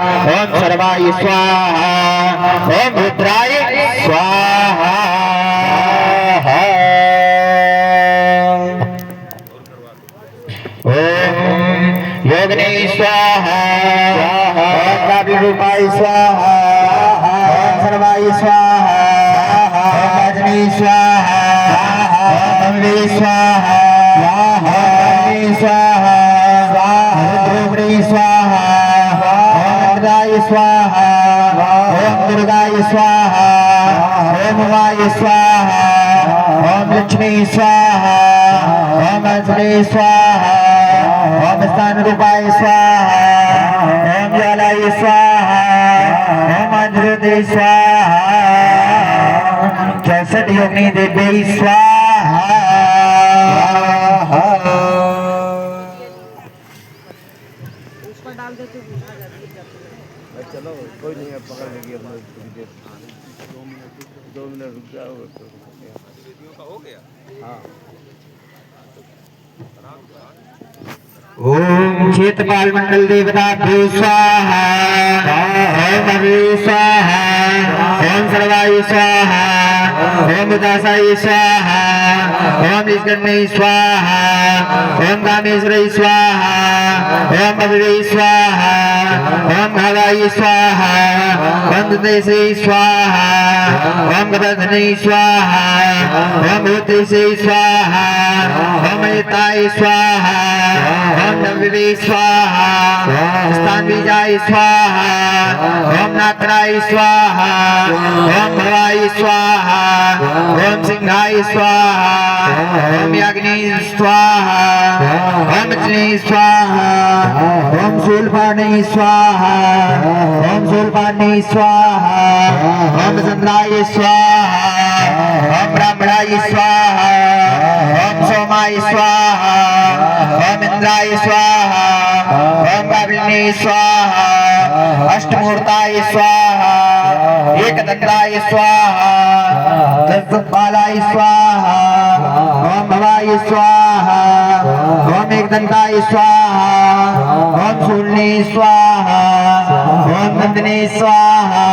ओम सर्वाय स्वाहा ओम रुद्राय स्वाहा ओम योगिने स्वाहा ओम काव्यरूपाय स्वाहा ओम सर्वाय स्वाहा ओम अग्नि स्वाहा ओम अम्बे स्वाहा ओम स्वाहा रुद्राय स्वाहा ओम रुद्राय स्वाहा ओम दुर्गाय स्वाहा ओम वाय स्वाहा ओम लक्ष्मी स्वाहा ओम अंजलि स्वाहा ओम स्थान रूपाय स्वाहा ओम ज्वालाय स्वाहा ओम अंजलि स्वाहा 64 योगिनी देवी स्वाहा डाल देते चलो कोई नहीं अब पकड़ लेगी अपने थोड़ी देर 2 मिनट रुक जाओ का हो गया हाँ ओम क्षेत्रपाल मंडल देवता स्वाहा ओम अग्नि स्वाहा ओम सर्वाय स्वाहा ओम उदासाय स्वाहा ओम निष्कर्मय स्वाहा ओम कामेश्वराय स्वाहा ओम अग्नि स्वाहा ओम भावाय स्वाहा ओम देशे स्वाहा ओम गदधने स्वाहा ओम भूतेशे स्वाहा ओम हिताय स्वाहा ओम नववे स्वाहा स्थान बीजाय स्वाहा ओम नात्राय स्वाहा ओम भवाय स्वाहा ओम सिंहाय स्वाहा ओम याग्नि स्वाहा ओम अग्नि स्वाहा ओम शूलपाणि स्वाहा ओम शूलपाणि स्वाहा ओम चंद्राय स्वाहा ओम ब्राह्मणाय स्वाहा ओम सोमाय स्वाहा ओम इंद्राय स्वाहा ओम काबिलिनी स्वाहा अष्टमूर्ताय स्वाहा एकदंताय स्वाहा दशपालाय स्वाहा ओम भवाय स्वाहा ओम एकदंताय स्वाहा ओम शूलिनी स्वाहा ओम नंदिनी स्वाहा